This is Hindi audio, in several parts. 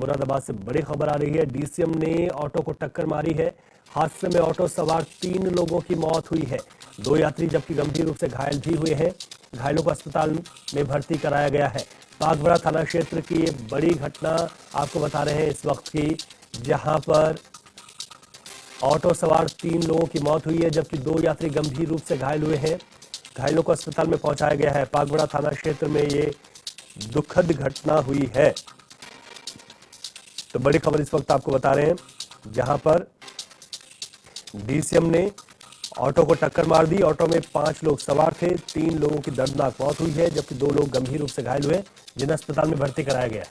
मुरादाबाद से बड़ी खबर आ रही है। डीसीएम ने ऑटो को टक्कर मारी है। हादसे में ऑटो सवार 3 लोगों की मौत हुई है। 2 यात्री जबकि गंभीर रूप से घायल भी हुए हैं। घायलों को अस्पताल में भर्ती कराया गया है। बागबड़ा थाना क्षेत्र की ये बड़ी घटना आपको बता रहे हैं इस वक्त की, जहां पर ऑटो सवार 3 लोगों की मौत हुई है जबकि 2 यात्री गंभीर रूप से घायल हुए हैं। घायलों को अस्पताल में पहुंचाया गया है। बागबड़ा थाना क्षेत्र में ये दुखद घटना हुई है। तो बड़ी खबर इस वक्त आपको बता रहे हैं, जहां पर डीसीएम ने ऑटो को टक्कर मार दी। ऑटो में 5 लोग सवार थे। 3 लोगों की दर्दनाक मौत हुई है जबकि 2 लोग गंभीर रूप से घायल हुए, जिन्हें अस्पताल में भर्ती कराया गया है।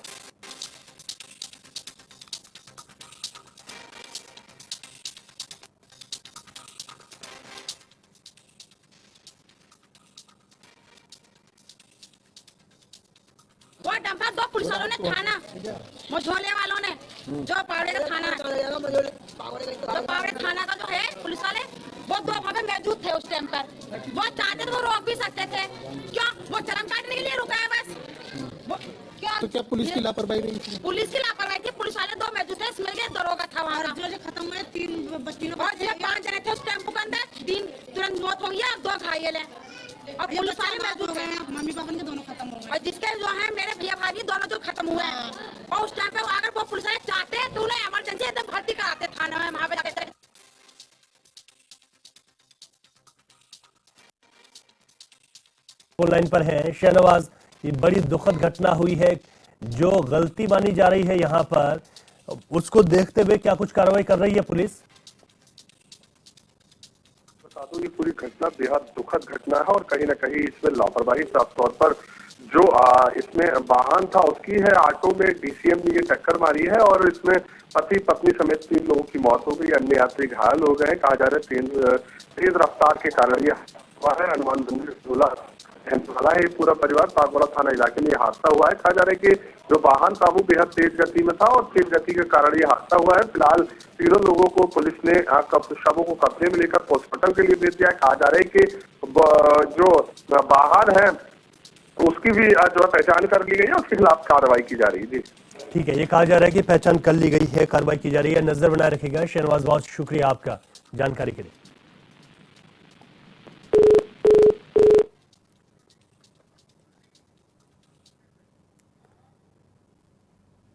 वो डंपा 2 पुलिस वालों ने थाना मझोले वालों ने जो पावड़े का थाना का जो है पुलिस वाले वो 2 वहाँ पे मौजूद थे उस टाइम पर। वो चाहते तो वो रोक भी सकते थे, क्यों वो चरम काटने के लिए रुका है बस। क्या तो क्या पुलिस की लापरवाही रही थी? पुलिस की लापरवाही थी। पुलिस वाले 2 मौजूद थे, इसमें के दरोगा था वहाँ का। जो खत्म हुए 3 बच्चियों और 5 जने थे उस टेम्पो के अंदर। 3 तुरंत मौत हो गई, 2 घायल हैं और पुलिस वाले मौजूद हो गए हैं। मम्मी पापा के दोनों खत्म हो गए और जिसके जो है मेरे भैया भाभी दोनों जो खत्म हुए हैं। और उस टाइम पे अगर वो पुलिस वाले चाहते तो उन्हें इमरजेंसी एकदम भर्ती कराते थाने में, वहाँ पे जाके। लाइन पर है शहनवाज। ये बड़ी दुखद घटना हुई है। जो गलती मानी जा रही है यहां पर, उसको देखते हुए क्या कुछ कार्रवाई कर रही है पुलिस? बता दूं, ये पूरी घटना बेहद दुखद घटना है और कहीं ना कहीं इसमें लापरवाही साफ तौर पर जो इसमें वाहन था उसकी है। ऑटो में डीसीएम ने ये टक्कर मारी है और इसमें पति पत्नी समेत 3 लोगों की मौत हो गई, अन्य यात्री घायल हो गए। कहा जा रहा है तेज रफ्तार के कारण यह हुआ है। हनुमान मंदिर वाला है पूरा परिवार। बागबड़ा थाना इलाके में यह हादसा हुआ है। कहा जा रहा है कि जो वाहन था वो बेहद तेज गति में था और तेज गति के कारण यह हादसा हुआ है। फिलहाल 3 लोगों को पुलिस ने शवों को कब्जे में लेकर पोस्टमार्टम के लिए भेज दिया है। कहा जा रहा है कि जो वाहन है उसकी भी जो है पहचान कर ली गई है, उसके खिलाफ कार्रवाई की जा रही है। जी ठीक है, ये कहा जा रहा है कि पहचान कर ली गई है, कार्रवाई की जा रही है। नजर बनाए रखिएगा। शहनवाज, बहुत शुक्रिया आपका जानकारी के लिए।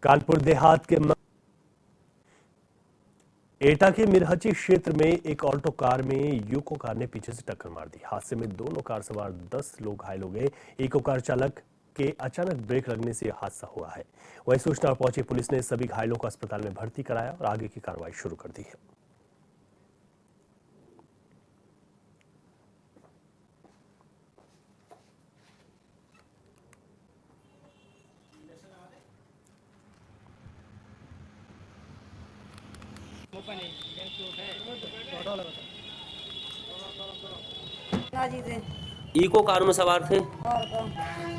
कानपुर देहात के एटा के मिरहची क्षेत्र में एक ऑल्टो कार में यूको कार ने पीछे से टक्कर मार दी। हादसे में दोनों कार सवार 10 लोग घायल हो गए। इको कार चालक के अचानक ब्रेक लगने से यह हादसा हुआ है। वहीं सूचना पर पहुंची पुलिस ने सभी घायलों को अस्पताल में भर्ती कराया और आगे की कार्रवाई शुरू कर दी है। इको कार में सवार थे।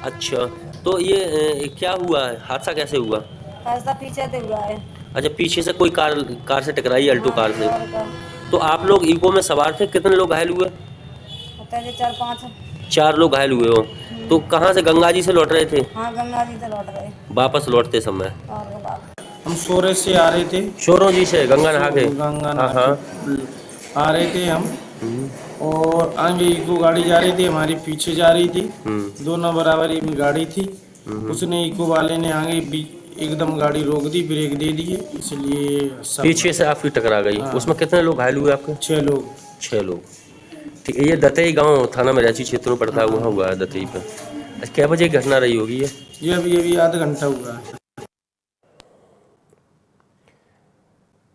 अच्छा, तो ये क्या हुआ है, हादसा कैसे हुआ? हादसा पीछे से हुआ है। अच्छा, पीछे से कोई कार से टकराई, अल्टो कार से। हाँ, तो आप लोग इको में सवार थे, कितने लोग घायल हुए? 4-5। 4 लोग घायल हुए हो। तो कहाँ से, गंगा जी से लौट रहे थे? हाँ, गंगा जी से लौट रहे। वापस लौटते समय हम सोरे से आ रहे थे, शोरों जी से गंगा नहा के। गंगा हाँ हाँ। आ रहे थे हम, और आगे इको गाड़ी जा रही थी, हमारी पीछे जा रही थी। दोनों बराबरी में गाड़ी थी। उसने इको वाले ने आगे एकदम गाड़ी रोक दी, ब्रेक दे दिए, इसलिए पीछे से आपकी टकरा गई। हाँ। उसमें कितने लोग घायल हुए आपके? 6 लोग। 6 लोग। ठीक है, ये दतई गांव थाना में रांची क्षेत्र में पड़ता है, वहाँ हुआ है दतई पर। अच्छा, क्या बजे घटना रही होगी ये? ये अभी आधा घंटा हुआ है।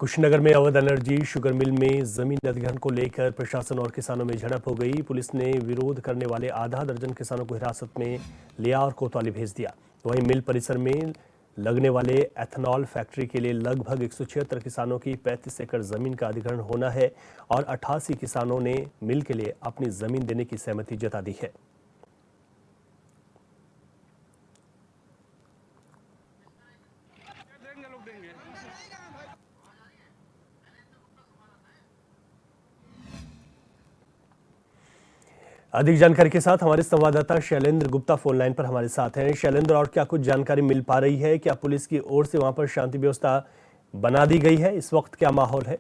कुशीनगर में अवध एनर्जी शुगर मिल में जमीन अधिग्रहण को लेकर प्रशासन और किसानों में झड़प हो गई। पुलिस ने विरोध करने वाले आधा दर्जन किसानों को हिरासत में लिया और कोतवाली भेज दिया। वहीं मिल परिसर में लगने वाले एथेनॉल फैक्ट्री के लिए लगभग 176 किसानों की 35 एकड़ जमीन का अधिग्रहण होना है और 88 किसानों ने मिल के लिए अपनी जमीन देने की सहमति जता दी है। अधिक जानकारी के साथ हमारे संवाददाता शैलेंद्र गुप्ता फोन लाइन पर हमारे साथ हैं। शैलेंद्र, और क्या कुछ जानकारी मिल पा रही है? क्या पुलिस की ओर से वहां पर शांति व्यवस्था बना दी गई है? इस वक्त क्या माहौल है?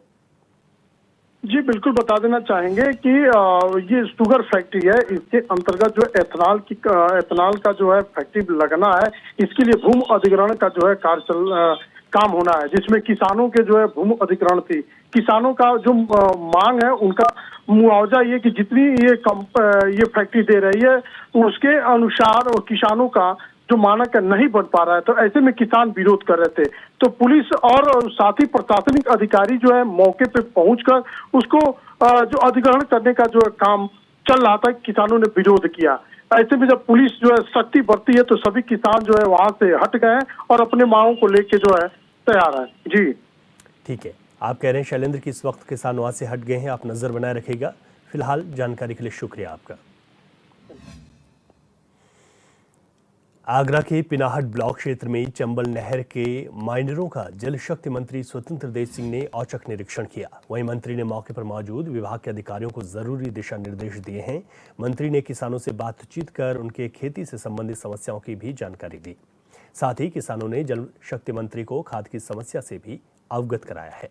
जी बिल्कुल, बता देना चाहेंगे कि ये शुगर फैक्ट्री है। इसके अंतर्गत जो एथेनॉल का जो है फैक्ट्री लगना है, इसके लिए भूमि अधिग्रहण का जो है काम होना है, जिसमें किसानों के जो है भूमि अधिग्रहण थी। किसानों का जो मांग है, उनका मुआवजा ये कि जितनी ये फैक्ट्री दे रही है उसके अनुसार और किसानों का जो मानक नहीं बन पा रहा है, तो ऐसे में किसान विरोध कर रहे थे। तो पुलिस और साथ ही प्रशासनिक अधिकारी जो है मौके पे पहुंचकर उसको जो अधिग्रहण करने का जो काम चल रहा था, किसानों ने विरोध किया। ऐसे में जब पुलिस जो है सख्ती बरती है तो सभी किसान जो है वहां से हट गए हैं और अपने मांगों को लेके जो है तैयार है। जी ठीक है, आप कह रहे हैं शैलेंद्र कि इस वक्त किसान वहां से हट गए हैं, आप नजर बनाए रखिएगा। फिलहाल जानकारी के लिए शुक्रिया आपका। आगरा के पिनाहट ब्लॉक क्षेत्र में चंबल नहर के माइनरों का जल शक्ति मंत्री स्वतंत्र देव सिंह ने औचक निरीक्षण किया। वहीं मंत्री ने मौके पर मौजूद विभाग के अधिकारियों को जरूरी दिशा निर्देश दिए हैं। मंत्री ने किसानों से बातचीत कर उनके खेती से संबंधित समस्याओं की भी जानकारी दी। साथ ही किसानों ने जल शक्ति मंत्री को खाद की समस्या से भी अवगत कराया है।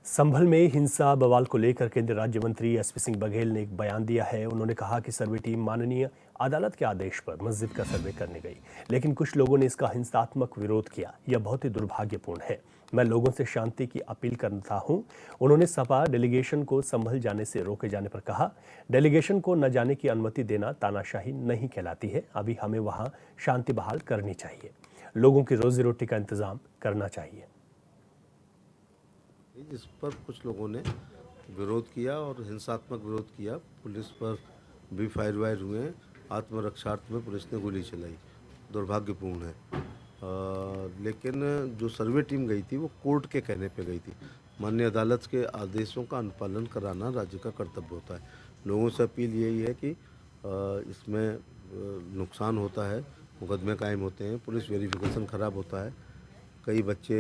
संभल में हिंसा बवाल को लेकर केंद्रीय राज्य मंत्री एसपी सिंह बघेल ने एक बयान दिया है। उन्होंने कहा कि सर्वे टीम माननीय अदालत के आदेश पर मस्जिद का सर्वे करने गई, लेकिन कुछ लोगों ने इसका हिंसात्मक विरोध किया। यह बहुत ही दुर्भाग्यपूर्ण है। मैं लोगों से शांति की अपील करता हूं। उन्होंने सपा डेलीगेशन को संभल जाने से रोके जाने पर कहा, डेलीगेशन को न जाने की अनुमति देना तानाशाही नहीं कहलाती है। अभी हमें वहां शांति बहाल करनी चाहिए, लोगों की रोजी रोटी का इंतजाम करना चाहिए। जिस पर कुछ लोगों ने विरोध किया और हिंसात्मक विरोध किया, पुलिस पर भी फायर वायर हुए हैं। आत्मरक्षार्थ में पुलिस ने गोली चलाई, दुर्भाग्यपूर्ण है। लेकिन जो सर्वे टीम गई थी वो कोर्ट के कहने पे गई थी। माननीय अदालत के आदेशों का अनुपालन कराना राज्य का कर्तव्य होता है। लोगों से अपील यही है कि इसमें नुकसान होता है, मुकदमे कायम होते हैं, पुलिस वेरिफिकेशन ख़राब होता है। कई बच्चे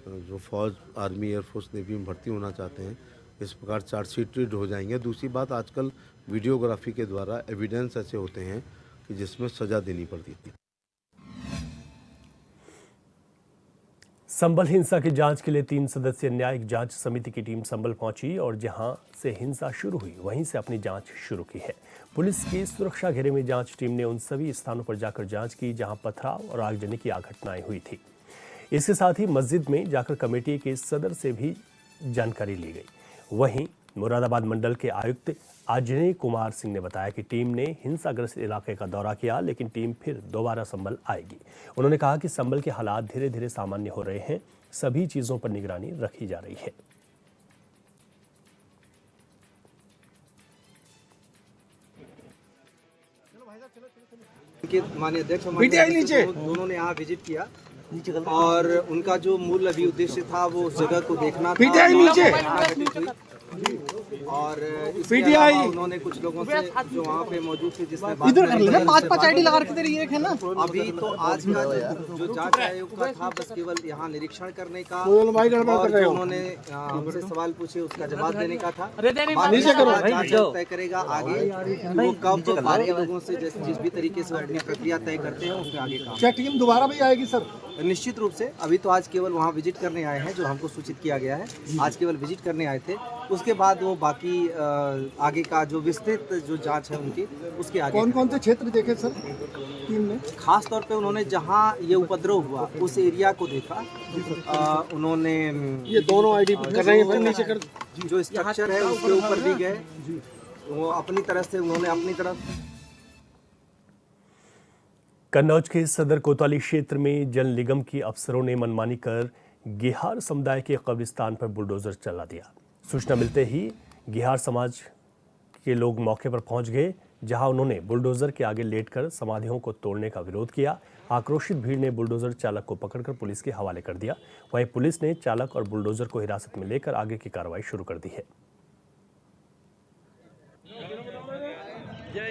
जो फौज, आर्मी, एयरफोर्स, नेवी में भर्ती होना चाहते हैं, इस प्रकार चार्जशीटेड हो जाएंगे। दूसरी बात, आजकल वीडियोग्राफी के द्वारा एविडेंस ऐसे होते हैं कि जिसमें सजा देनी पड़ती थी। संभल हिंसा की जांच के लिए 3 सदस्यीय न्यायिक जांच समिति की टीम संभल पहुंची और जहां से हिंसा शुरू हुई वहीं से अपनी जांच शुरू की है। पुलिस की सुरक्षा घेरे में जांच टीम ने उन सभी स्थानों पर जाकर जांच की जहां पथराव और आगजनी की घटनाएं हुई थी। इसके साथ ही मस्जिद में जाकर कमेटी के सदर से भी जानकारी ली गई। वहीं मुरादाबाद मंडल के आयुक्त अजय कुमार सिंह ने बताया कि टीम ने हिंसाग्रस्त इलाके का दौरा किया, लेकिन टीम फिर दोबारा संभल आएगी। उन्होंने कहा कि संभल के हालात धीरे धीरे सामान्य हो रहे हैं, सभी चीजों पर निगरानी रखी जा रही है। माननीय अध्यक्ष दोनों ने यहाँ विजिट किया और उनका जो मूल अभी उद्देश्य था वो उस जगह को देखना था। और इसके अलावा उन्होंने कुछ लोगों से जो वहाँ पे मौजूद थे, जिसने पाँच आईडी लगा रखे थे, एक है ना। अभी तो आज का जो जांच आयोग का था बस केवल यहाँ निरीक्षण करने का और जो उन्होंने हमसे सवाल पूछे उसका जवाब देने का था। जांच तय करेगा आगे वो कब बाकी लोगों से जिस भी तरीके से अपनी प्रक्रिया तय करते हैं उसमें आगे काम। क्या टीम दोबारा भी आएगी सर? निश्चित रूप से। अभी तो आज केवल वहाँ विजिट करने आए हैं, जो हमको सूचित किया गया है। आज केवल विजिट करने आए थे, उसके बाद वो बाकी आगे का जो विस्तृत जो जांच है उनकी उसके आगे। कौन कौन से क्षेत्र देखे सर टीम ने? खास तौर पे उन्होंने जहां ये उपद्रव हुआ उस एरिया को देखा। उन्होंने ये दोनों आईडी कर रहे हैं, नीचे कर जो स्ट्रक्चर है उसके ऊपर भी गए, वो अपनी तरफ से उन्होंने अपनी तरफ। कन्नौज के सदर कोतवाली क्षेत्र में जल निगम की अफसरों ने मनमानी कर गिहार समुदाय के कब्रिस्तान पर बुलडोजर चला दिया। सूचना मिलते ही गिहार समाज के लोग मौके पर पहुंच गए, जहां उन्होंने बुलडोजर के आगे लेटकर समाधियों को तोड़ने का विरोध किया। आक्रोशित भीड़ ने बुलडोजर चालक को पकड़कर पुलिस के हवाले कर दिया। वहीं पुलिस ने चालक और बुलडोजर को हिरासत में लेकर आगे की कार्रवाई शुरू कर दी है।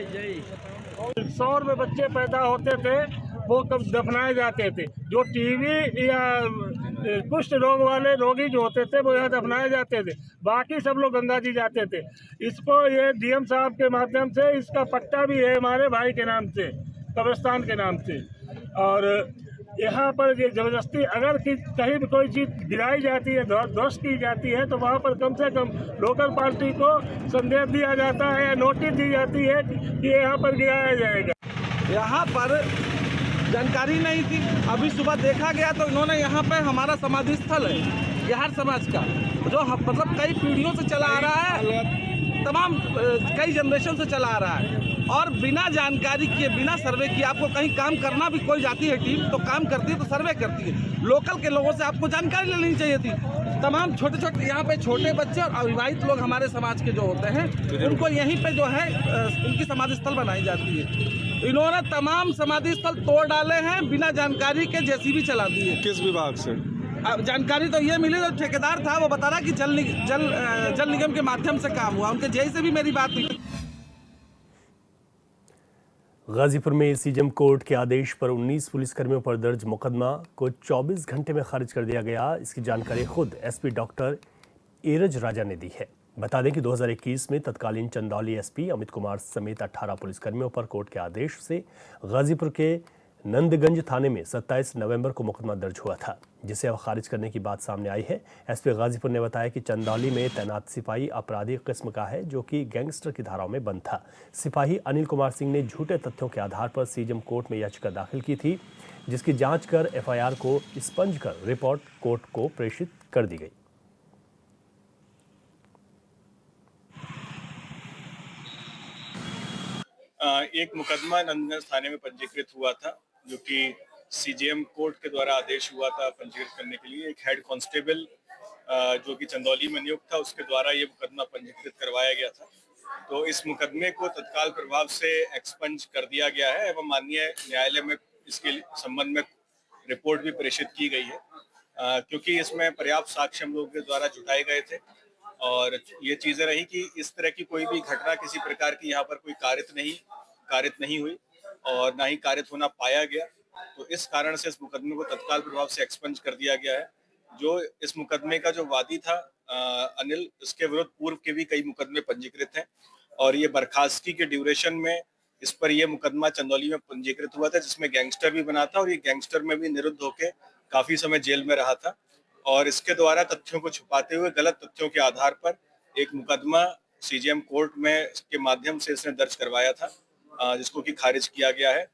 100 में बच्चे पैदा होते थे वो कब दफनाए जाते थे। जो टीबी या कुष्ठ रोग वाले रोगी जो होते थे वो यहाँ दफनाए जाते थे, बाकी सब लोग गंगा जी जाते थे। इसको ये डीएम साहब के माध्यम से इसका पट्टा भी है हमारे भाई के नाम से, कब्रिस्तान के नाम से। और यहाँ पर ये जबरदस्ती अगर कहीं भी कोई चीज़ गिराई जाती है, ध्वस्त की जाती है, तो वहाँ पर कम से कम लोकल पार्टी को संदेश दिया जाता है या नोटिस दी जाती है कि यहाँ पर गिराया जाएगा। यहाँ पर जानकारी नहीं थी, अभी सुबह देखा गया तो इन्होंने यहाँ पे हमारा समाधि स्थल है बिहार समाज का, जो मतलब कई पीढ़ियों से चला आ रहा है, तमाम कई जनरेशन से चला आ रहा है, और बिना जानकारी किए, बिना सर्वे किए आपको कहीं काम करना भी कोई जाती है टीम तो काम करती है तो सर्वे करती है। लोकल के लोगों से आपको जानकारी लेनी चाहिए थी। तमाम छोटे छोटे यहाँ पे छोटे बच्चे और अविवाहित लोग हमारे समाज के जो होते हैं उनको यहीं पे जो है उनकी समाधि स्थल बनाई जाती है। इन्होंने तमाम समाधि स्थल तोड़ डाले हैं, बिना जानकारी के जेसीबी चला दी है। किस विभाग से? जानकारी तो ये मिली, जो ठेकेदार था वो बता रहा कि जल निगम के माध्यम से काम हुआ, उनके जेई से भी मेरी बात हुई। गाजीपुर में सीजेएम कोर्ट के आदेश पर 19 पुलिसकर्मियों पर दर्ज मुकदमा को 24 घंटे में खारिज कर दिया गया। इसकी जानकारी खुद एसपी डॉक्टर एरज राजा ने दी है। बता दें कि 2021 में तत्कालीन चंदौली एसपी अमित कुमार समेत 18 पुलिसकर्मियों पर कोर्ट के आदेश से गाजीपुर के नंदगंज थाने में 27 नवंबर को मुकदमा दर्ज हुआ था, जिसे अब खारिज करने की बात सामने आई है। एसपी गाजीपुर ने बताया कि चंदौली में तैनात सिपाही आपराधिक किस्म का है, जो कि गैंगस्टर की धाराओं में बंद था। सिपाही अनिल कुमार सिंह ने झूठे तथ्यों के आधार पर सीजेएम कोर्ट में याचिका दाखिल की थी, जिसकी जांच कर एफआईआर को स्पंज कर रिपोर्ट कोर्ट को प्रेषित कर दी गई। एक मुकदमा नंदगंज थाने में पंजीकृत हुआ था, जो कि सीजेएम कोर्ट के द्वारा आदेश हुआ था पंजीकृत करने के लिए। एक हेड कांस्टेबल जो कि चंदौली में नियुक्त था, उसके द्वारा ये मुकदमा पंजीकृत करवाया गया था। तो इस मुकदमे को तत्काल प्रभाव से एक्सपंज कर दिया गया है एवं माननीय न्यायालय में इसके संबंध में रिपोर्ट भी प्रेषित की गई है, क्योंकि इसमें पर्याप्त साक्ष्य हम लोगों के द्वारा जुटाए गए थे और ये चीजें रही कि इस तरह की कोई भी घटना किसी प्रकार की यहाँ पर कोई कारित नहीं हुई और ना ही कारित होना पाया गया। तो इस कारण से इस मुकदमे को तत्काल प्रभाव से एक्सपंज कर दिया गया है। जो इस मुकदमे का जो वादी था अनिल, इसके विरुद्ध पूर्व के भी कई मुकदमे पंजीकृत हैं और ये बर्खास्तगी के ड्यूरेशन में इस पर यह मुकदमा चंदौली में पंजीकृत हुआ था, जिसमें गैंगस्टर भी बना था और ये गैंगस्टर में भी निरुद्ध होकर काफी समय जेल में रहा था। और इसके द्वारा तथ्यों को छुपाते हुए गलत तथ्यों के आधार पर एक मुकदमा सीजेएम कोर्ट में के माध्यम से इसने दर्ज करवाया था, जिसको कि खारिज किया गया है।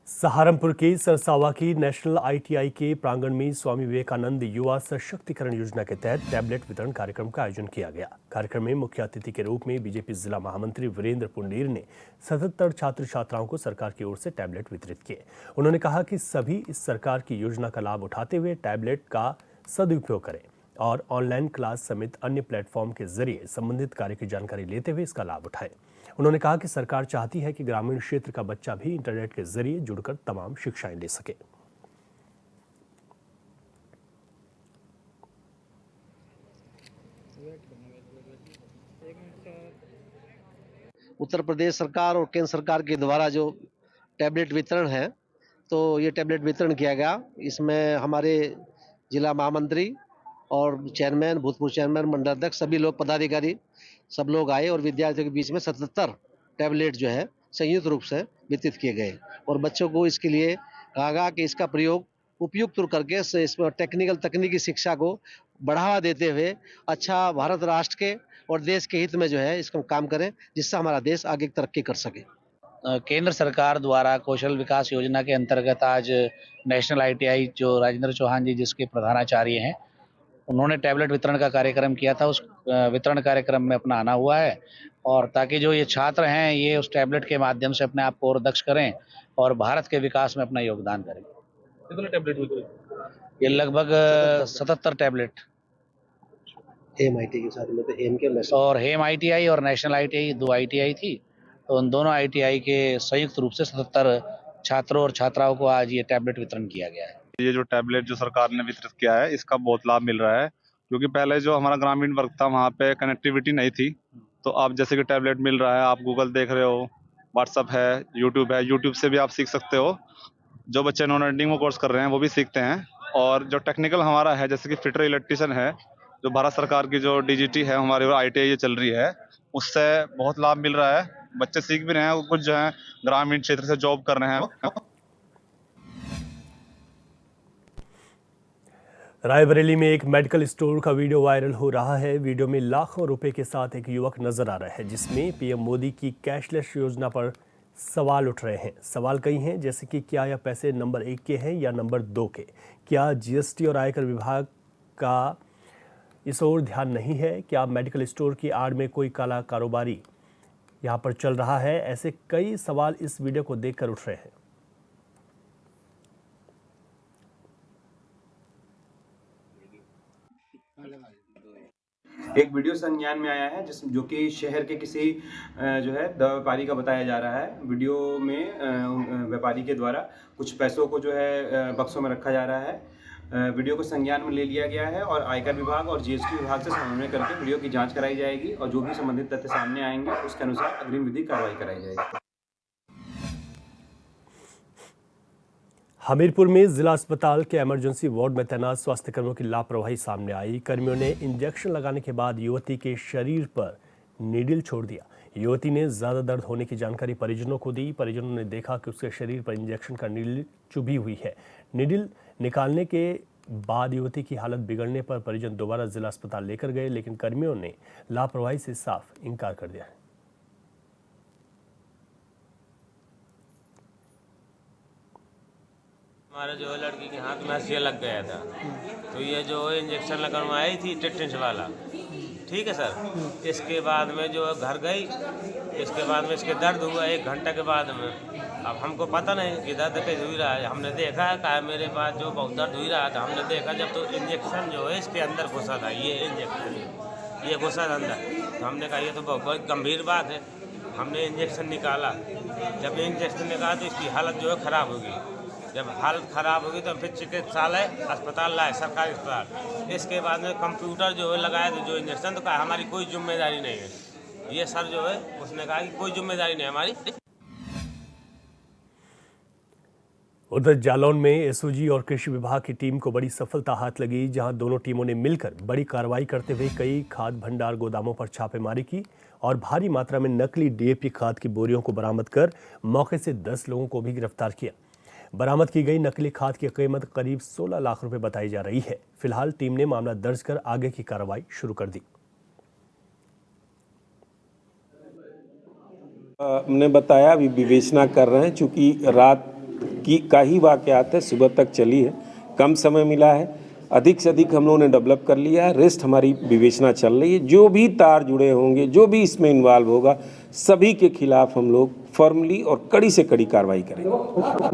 सहारनपुर के सरसावा की नेशनल आईटीआई के प्रांगण में स्वामी विवेकानंद युवा सशक्तिकरण योजना के तहत टैबलेट वितरण कार्यक्रम का आयोजन किया गया। कार्यक्रम में मुख्य अतिथि के रूप में बीजेपी जिला महामंत्री वीरेंद्र पुंडीर ने 77 छात्र छात्राओं को सरकार की ओर से टैबलेट वितरित किए। उन्होंने कहा कि सभी इस सरकार की योजना का लाभ उठाते हुए टैबलेट का सदुपयोग करें और ऑनलाइन क्लास समेत अन्य प्लेटफॉर्म के जरिए संबंधित कार्य की जानकारी लेते हुए इसका लाभ उठाएं। उन्होंने कहा कि सरकार चाहती है कि ग्रामीण क्षेत्र का बच्चा भी इंटरनेट के जरिए जुड़कर तमाम शिक्षाएं ले सके। उत्तर प्रदेश सरकार और केंद्र सरकार के द्वारा जो टैबलेट वितरण है, तो ये टैबलेट वितरण किया गया। इसमें हमारे जिला महामंत्री और चेयरमैन, भूतपूर्व चेयरमैन, मंडलाध्यक्ष, सभी लोग पदाधिकारी सब लोग आए और विद्यार्थियों के बीच में 77 टैबलेट जो है संयुक्त रूप से वितरित किए गए और बच्चों को इसके लिए कहा गया कि इसका प्रयोग उपयुक्त करके इसमें टेक्निकल तकनीकी शिक्षा को बढ़ावा देते हुए अच्छा भारत राष्ट्र के और देश के हित में जो है इसको काम करें, जिससे हमारा देश आगे तरक्की कर सके। केंद्र सरकार द्वारा कौशल विकास योजना के अंतर्गत आज नेशनल आईटीआई जो राजेंद्र चौहान जी जिसके प्रधानाचार्य हैं, उन्होंने टैबलेट वितरण का कार्यक्रम किया था। उस वितरण कार्यक्रम में अपना आना हुआ है और ताकि जो ये छात्र हैं ये उस टैबलेट के माध्यम से अपने आप को और दक्ष करें और भारत के विकास में अपना योगदान करें। कितने टैबलेट वितरित? ये लगभग 77 टैबलेट हेम आईटीआई के साथ में तो हेम के और हेम आईटीआई और नेशनल आईटीआई 2 आईटीआई थी, तो उन दोनों आईटीआई के संयुक्त रूप से 77 छात्रों और छात्राओं को आज ये टैबलेट वितरण किया गया है। ये जो टैबलेट जो सरकार ने वितरित किया है, इसका बहुत लाभ मिल रहा है, क्योंकि पहले जो हमारा ग्रामीण वर्ग था वहाँ पे कनेक्टिविटी नहीं थी। तो अब जैसे कि टैबलेट मिल रहा है, आप गूगल देख रहे हो, व्हाट्सअप है, यूट्यूब से भी आप सीख सकते हो। जो बच्चे नॉन अर्निंग में कोर्स कर रहे हैं वो भी सीखते हैं। और जो टेक्निकल हमारा है, जैसे कि फिटर इलेक्ट्रिशियन है, जो भारत सरकार की जो डीजीटी है हमारी और ITI ये चल रही है, उससे बहुत लाभ मिल रहा है। बच्चे सीख भी रहे हैं, कुछ जो है ग्रामीण क्षेत्र से जॉब कर रहे हैं। रायबरेली में एक मेडिकल स्टोर का वीडियो वायरल हो रहा है। वीडियो में लाखों रुपए के साथ एक युवक नजर आ रहा है, जिसमें PM मोदी की कैशलेस योजना पर सवाल उठ रहे हैं। सवाल कई हैं, जैसे कि क्या यह पैसे नंबर 1 के हैं या नंबर 2 के? क्या GST और आयकर विभाग का इस ओर ध्यान नहीं है? क्या मेडिकल स्टोर की आड़ में कोई काला कारोबारी यहाँ पर चल रहा है? ऐसे कई सवाल इस वीडियो को देखकर उठ रहे हैं। एक वीडियो संज्ञान में आया है जो कि शहर के किसी जो है दवा व्यापारी का बताया जा रहा है। वीडियो में व्यापारी के द्वारा कुछ पैसों को जो है बक्सों में रखा जा रहा है। वीडियो को संज्ञान में ले लिया गया है और आयकर विभाग और GST विभाग से समन्वय करके वीडियो की जांच कराई जाएगी और जो भी संबंधित तथ्य सामने आएंगे उसके अनुसार अग्रिम विधिक कार्रवाई कराई जाएगी। हमीरपुर में जिला अस्पताल के इमरजेंसी वार्ड में तैनात स्वास्थ्यकर्मियों की लापरवाही सामने आई। कर्मियों ने इंजेक्शन लगाने के बाद युवती के शरीर पर नीडल छोड़ दिया। युवती ने ज्यादा दर्द होने की जानकारी परिजनों को दी। परिजनों ने देखा कि उसके शरीर पर इंजेक्शन का नीडल चुभी हुई है। नीडल निकालने के बाद युवती की हालत बिगड़ने पर परिजन दोबारा जिला अस्पताल लेकर गए, लेकिन कर्मियों ने लापरवाही से साफ इनकार कर दिया है। हमारा जो है लड़की के हाथ में हंसिया लग गया था, तो ये जो इंजेक्शन लगवाई थी टेटेनस वाला, ठीक है सर। इसके बाद में जो घर गई, इसके बाद में इसके दर्द हुआ 1 घंटा के बाद में। अब हमको पता नहीं कि दर्द कैसे हुई रहा है। हमने देखा कहा मेरे पास जो बहुत दर्द हुई रहा था, हमने देखा जब तो इंजेक्शन जो है इसके अंदर घुसा था, ये इंजेक्शन ये घुसा था अंदर। तो हमने कहा ये तो बहुत गंभीर बात है। हमने इंजेक्शन निकाला। जब इंजेक्शन निकाला तो इसकी हालत जो है ख़राब हो गई। जब हालत ख़राब होगी तो फिर चिकित्सालय अस्पताल लाए, सरकारी अस्पताल। इसके बाद में कंप्यूटर जो है लगाया तो जो इंजेक्शन, तो कहा हमारी कोई जिम्मेदारी नहीं है। ये सर जो है उसने कहा कि कोई जिम्मेदारी नहीं हमारी। उधर जालौन में SOG और कृषि विभाग की टीम को बड़ी सफलता हाथ लगी, जहां दोनों टीमों ने मिलकर बड़ी कार्रवाई करते हुए कई खाद भंडार गोदामों पर छापेमारी की और भारी मात्रा में नकली DAP खाद की बोरियों को बरामद कर मौके से 10 लोगों को भी गिरफ्तार किया। बरामद की गई नकली खाद की कीमत करीब 16 लाख रुपए बताई जा रही है। फिलहाल टीम ने मामला दर्ज कर आगे की कार्रवाई शुरू कर दी। हमने बताया अभी विवेचना कर रहे हैं, चूंकि रात का ही वाकयात है, सुबह तक चली है, कम समय मिला है। अधिक से अधिक हम लोगों ने डेवलप कर लिया है। रेस्ट हमारी विवेचना चल रही है। जो भी तार जुड़े होंगे, जो भी इसमें इन्वॉल्व होगा, सभी के खिलाफ हम लोग फर्मली और कड़ी से कड़ी कार्रवाई करेंगे।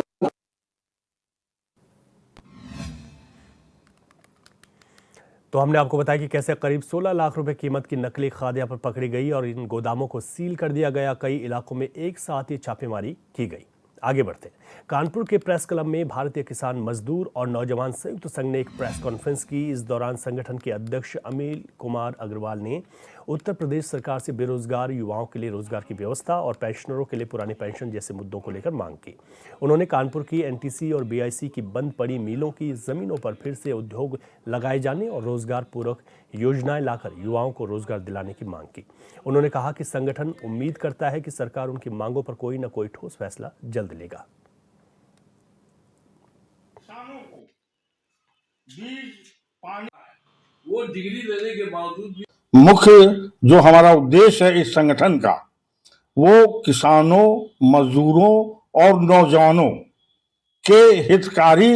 तो हमने आपको बताया कि कैसे करीब 16 लाख रुपए कीमत की नकली खाद यहाँ पर पकड़ी गई और इन गोदामों को सील कर दिया गया। कई इलाकों में एक साथ ही छापेमारी की गई। आगे बढ़ते कानपुर के प्रेस क्लब में भारतीय किसान मजदूर और नौजवान संयुक्त संघ ने एक प्रेस कॉन्फ्रेंस की। इस दौरान संगठन के अध्यक्ष अनिल कुमार अग्रवाल ने उत्तर प्रदेश सरकार से बेरोजगार युवाओं के लिए रोजगार की व्यवस्था और पेंशनरों के लिए पुरानी पेंशन जैसे मुद्दों को लेकर मांग की। उन्होंने कानपुर की NTC और BIC की बंद पड़ी मिलों की जमीनों पर फिर से उद्योग लगाए जाने और रोजगार पूरक योजनाएं लाकर युवाओं को रोजगार दिलाने की मांग की। उन्होंने कहा कि संगठन उम्मीद करता है कि सरकार उनकी मांगों पर कोई न कोई ठोस फैसला जल्द लेगा। वो डिग्री लेने के बावजूद भी मुख्य जो हमारा उद्देश्य है इस संगठन का, वो किसानों, मजदूरों और नौजवानों के हितकारी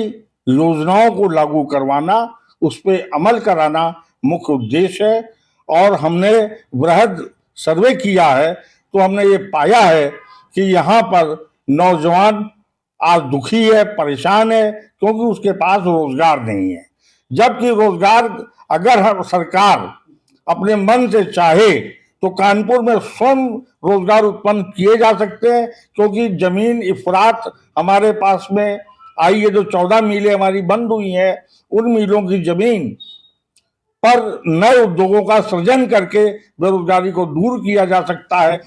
योजनाओं को लागू करवाना, उस पर अमल कराना मुख्य उद्देश्य है। और हमने वृहद सर्वे किया है तो हमने ये पाया है कि यहाँ पर नौजवान आज दुखी है, परेशान है, क्योंकि उसके पास रोजगार नहीं है। जबकि रोजगार अगर सरकार अपने मन से चाहे तो कानपुर में स्वयं रोजगार उत्पन्न किए जा सकते हैं, क्योंकि जमीन इफरात हमारे पास में आई है। जो 14 मिलें हमारी बंद हुई हैं, उन मिलों की जमीन पर नए उद्योगों का सृजन करके बेरोजगारी को दूर किया जा सकता है।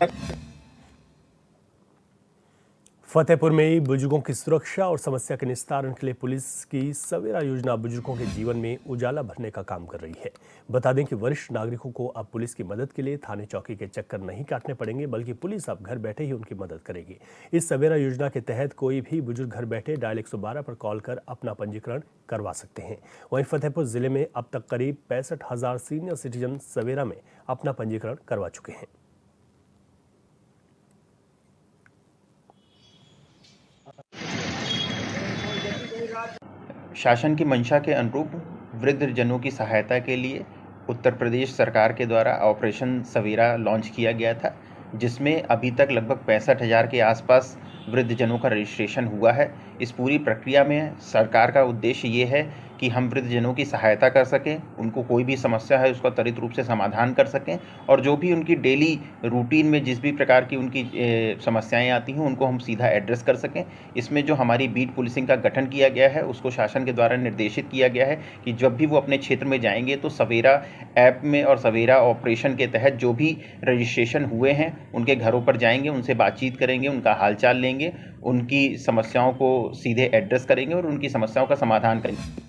फतेहपुर में बुजुर्गों की सुरक्षा और समस्या के निस्तारण के लिए पुलिस की सवेरा योजना बुजुर्गों के जीवन में उजाला भरने का काम कर रही है। बता दें कि वरिष्ठ नागरिकों को अब पुलिस की मदद के लिए थाने चौकी के चक्कर नहीं काटने पड़ेंगे, बल्कि पुलिस अब घर बैठे ही उनकी मदद करेगी। इस सवेरा योजना के तहत कोई भी बुजुर्ग घर बैठे डायल 112 पर कॉल कर अपना पंजीकरण करवा सकते हैं। वहीं फतेहपुर जिले में अब तक करीब 65,000 सीनियर सिटीजन सवेरा में अपना पंजीकरण करवा चुके हैं। शासन की मंशा के अनुरूप वृद्धजनों की सहायता के लिए उत्तर प्रदेश सरकार के द्वारा ऑपरेशन सवेरा लॉन्च किया गया था, जिसमें अभी तक लगभग 65,000 के आसपास वृद्धजनों का रजिस्ट्रेशन हुआ है। इस पूरी प्रक्रिया में सरकार का उद्देश्य ये है कि हम वृद्धजनों की सहायता कर सकें, उनको कोई भी समस्या है उसका त्वरित रूप से समाधान कर सकें, और जो भी उनकी डेली रूटीन में जिस भी प्रकार की उनकी समस्याएं आती हैं उनको हम सीधा एड्रेस कर सकें। इसमें जो हमारी बीट पुलिसिंग का गठन किया गया है उसको शासन के द्वारा निर्देशित किया गया है कि जब भी वो अपने क्षेत्र में जाएंगे तो सवेरा ऐप में और सवेरा ऑपरेशन के तहत जो भी रजिस्ट्रेशन हुए हैं उनके घरों पर जाएंगे, उनसे बातचीत करेंगे, उनका हालचाल लेंगे, उनकी समस्याओं को सीधे एड्रेस करेंगे और उनकी समस्याओं का समाधान करेंगे।